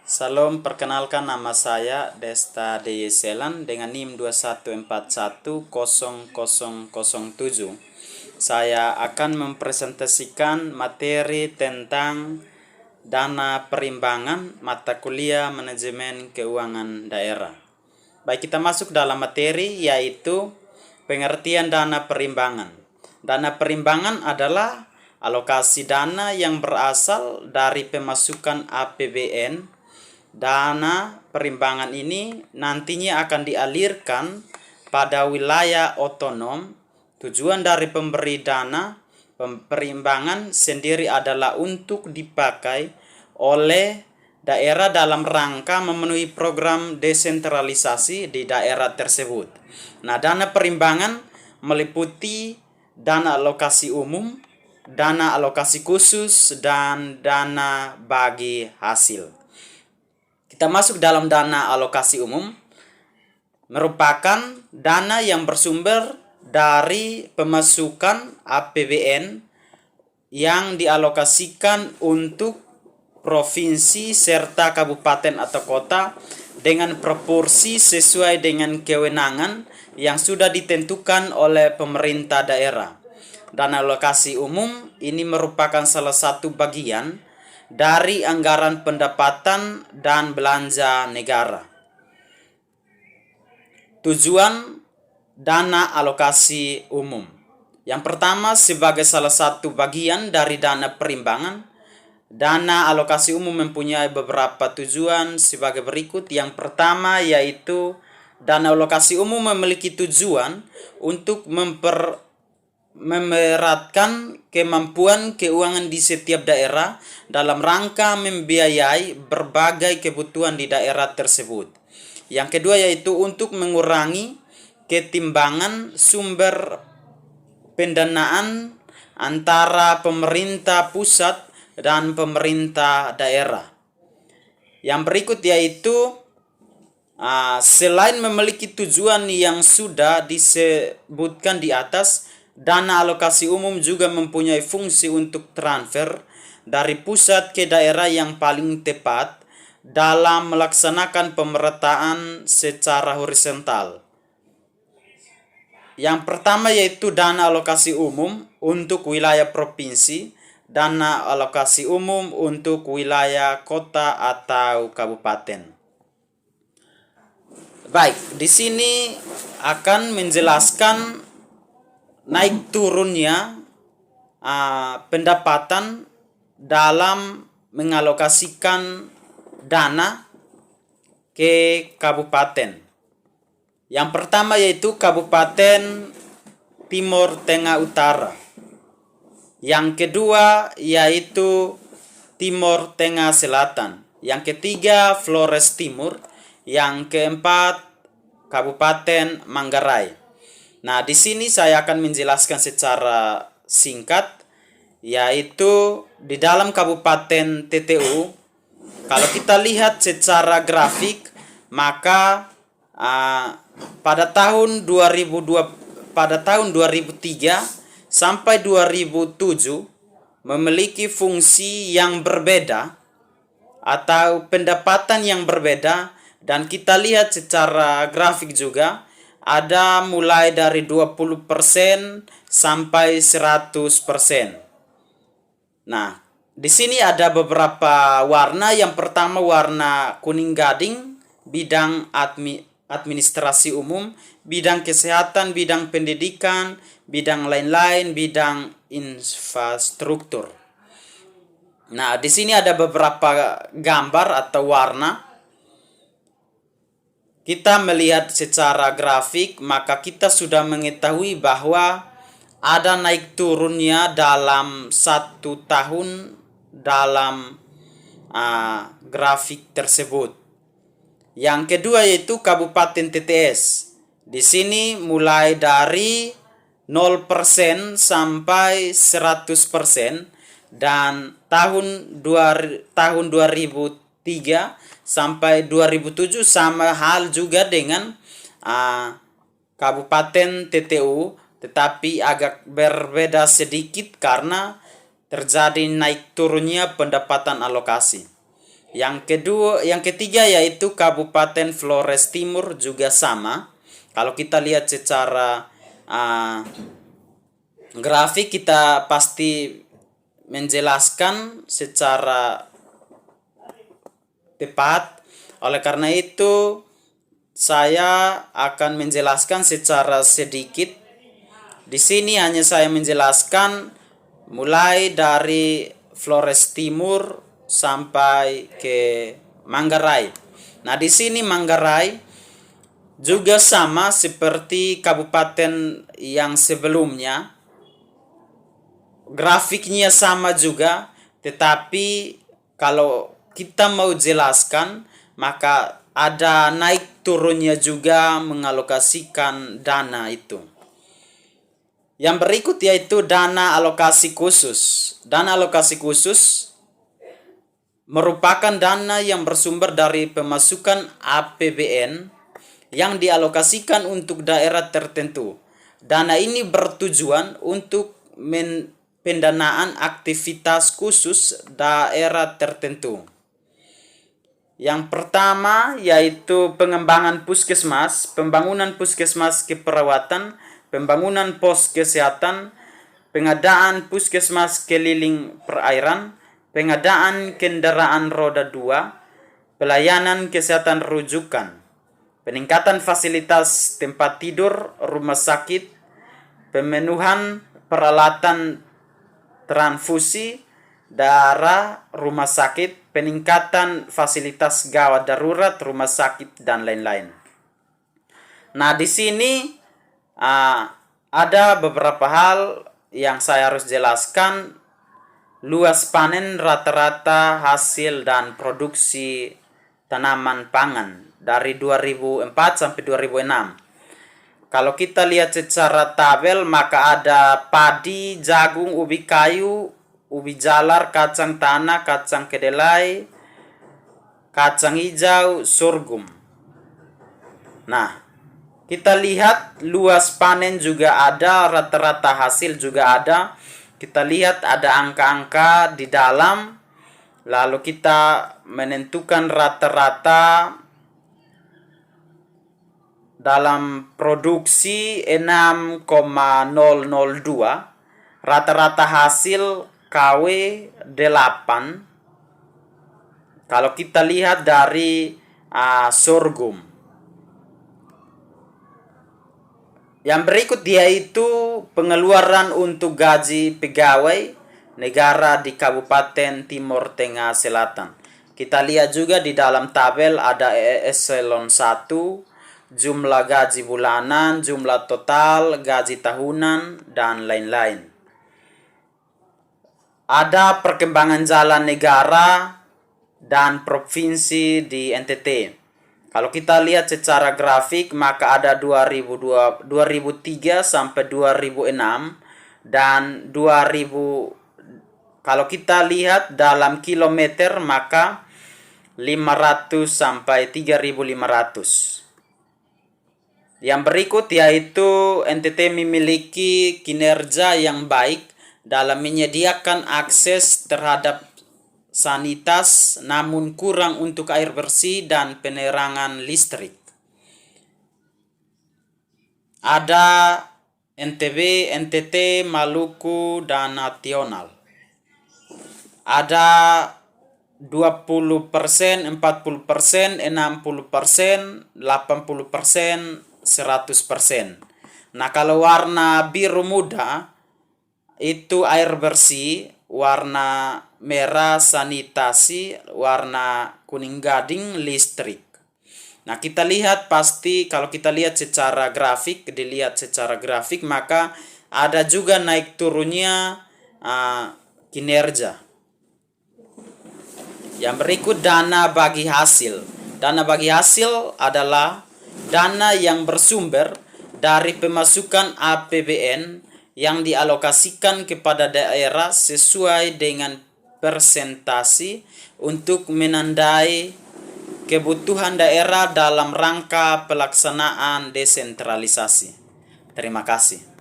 Salam, perkenalkan nama saya Desta Deyeselan dengan NIM 21410007. Saya akan mempresentasikan materi tentang dana perimbangan mata kuliah manajemen keuangan daerah. Baik, kita masuk dalam materi yaitu pengertian dana perimbangan. Dana perimbangan adalah alokasi dana yang berasal dari pemasukan APBN. Dana perimbangan ini nantinya akan dialirkan pada wilayah otonom. Tujuan dari pemberi dana perimbangan sendiri adalah untuk dipakai oleh daerah dalam rangka memenuhi program desentralisasi di daerah tersebut. Nah, dana perimbangan meliputi dana alokasi umum, dana alokasi khusus, dan dana bagi hasil. Kita masuk dalam dana alokasi umum, merupakan dana yang bersumber dari pemasukan APBN yang dialokasikan untuk provinsi serta kabupaten atau kota dengan proporsi sesuai dengan kewenangan yang sudah ditentukan oleh pemerintah daerah. Dana alokasi umum ini merupakan salah satu bagian dari anggaran pendapatan dan belanja negara. Tujuan dana alokasi umum. Yang pertama, sebagai salah satu bagian dari dana perimbangan, dana alokasi umum mempunyai beberapa tujuan sebagai berikut. Yang pertama yaitu dana alokasi umum memiliki tujuan untuk memeratkan kemampuan keuangan di setiap daerah dalam rangka membiayai berbagai kebutuhan di daerah tersebut. Yang kedua yaitu untuk mengurangi ketimbangan sumber pendanaan antara pemerintah pusat dan pemerintah daerah. Yang berikut yaitu selain memiliki tujuan yang sudah disebutkan di atas, dana alokasi umum juga mempunyai fungsi untuk transfer dari pusat ke daerah yang paling tepat dalam melaksanakan pemerataan secara horizontal. Yang pertama yaitu dana alokasi umum untuk wilayah provinsi, dana alokasi umum untuk wilayah kota atau kabupaten. Baik, di sini akan menjelaskan naik turunnya pendapatan dalam mengalokasikan dana ke kabupaten. Yang pertama yaitu Kabupaten Timur Tengah Utara. Yang kedua yaitu Timur Tengah Selatan. Yang ketiga Flores Timur. Yang keempat Kabupaten Manggarai. Nah, di sini saya akan menjelaskan secara singkat, yaitu di dalam Kabupaten TTU, kalau kita lihat secara grafik, maka pada tahun 2003 sampai 2007 memiliki fungsi yang berbeda atau pendapatan yang berbeda, dan kita lihat secara grafik juga ada mulai dari 20% sampai 100%. Nah, di sini ada beberapa warna. Yang pertama warna kuning gading, bidang administrasi umum, bidang kesehatan, bidang pendidikan, bidang lain-lain, bidang infrastruktur. Nah, di sini ada beberapa gambar atau warna. Kita melihat secara grafik, maka kita sudah mengetahui bahwa ada naik turunnya dalam 1 tahun dalam grafik tersebut. Yang kedua yaitu Kabupaten TTS. Di sini mulai dari 0% sampai 100%, dan tahun 2003 sampai 2007 sama hal juga dengan Kabupaten TTU, tetapi agak berbeda sedikit karena terjadi naik turunnya pendapatan alokasi. Yang ketiga yaitu Kabupaten Flores Timur juga sama. Kalau kita lihat secara grafik, kita pasti menjelaskan secara tepat. Oleh karena itu, saya akan menjelaskan secara sedikit. Di sini hanya saya menjelaskan mulai dari Flores Timur sampai ke Manggarai. Nah, di sini Manggarai juga sama seperti kabupaten yang sebelumnya. Grafiknya sama juga, tetapi kalau kita mau jelaskan, maka ada naik turunnya juga mengalokasikan dana itu. Yang berikut yaitu dana alokasi khusus. Dana alokasi khusus merupakan dana yang bersumber dari pemasukan APBN yang dialokasikan untuk daerah tertentu. Dana ini bertujuan untuk pendanaan aktivitas khusus daerah tertentu. Yang pertama yaitu pengembangan puskesmas, pembangunan puskesmas keperawatan, pembangunan pos kesehatan, pengadaan puskesmas keliling perairan, pengadaan kendaraan roda 2, pelayanan kesehatan rujukan, peningkatan fasilitas tempat tidur, rumah sakit, pemenuhan peralatan transfusi darah, rumah sakit, peningkatan fasilitas gawat darurat, rumah sakit, dan lain-lain. Nah, di sini ada beberapa hal yang saya harus jelaskan. Luas panen rata-rata hasil dan produksi tanaman pangan dari 2004 sampai 2006. Kalau kita lihat secara tabel, maka ada padi, jagung, ubi kayu, ubi jalar, kacang tanah, kacang kedelai, kacang hijau, sorghum. Nah, kita lihat luas panen juga ada, rata-rata hasil juga ada. Kita lihat ada angka-angka di dalam, lalu kita menentukan rata-rata dalam produksi 6,002, rata-rata hasil KW 8. Kalau kita lihat dari sorghum. Yang berikut yaitu pengeluaran untuk gaji pegawai negara di Kabupaten Timur Tengah Selatan. Kita lihat juga di dalam tabel ada eselon 1, jumlah gaji bulanan, jumlah total, gaji tahunan, dan lain-lain. Ada perkembangan jalan negara dan provinsi di NTT. Kalau kita lihat secara grafik, maka ada 2003 sampai 2006 dan 2000. Kalau kita lihat dalam kilometer, maka 500 sampai 3.500. Yang berikut yaitu NTT memiliki kinerja yang baik dalam menyediakan akses terhadap sanitas, namun kurang untuk air bersih dan penerangan listrik. Ada NTB, NTT, Maluku, dan nasional. Ada 20%, 40%, 60%, 80%, 100%. Nah, kalau warna biru muda itu air bersih, warna merah sanitasi, warna kuning gading listrik. Nah, kita lihat pasti kalau kita lihat secara grafik, dilihat secara grafik, maka ada juga naik turunnya kinerja. Yang berikut dana bagi hasil. Dana bagi hasil adalah dana yang bersumber dari pemasukan APBN yang dialokasikan kepada daerah sesuai dengan persentase untuk menandai kebutuhan daerah dalam rangka pelaksanaan desentralisasi. Terima kasih.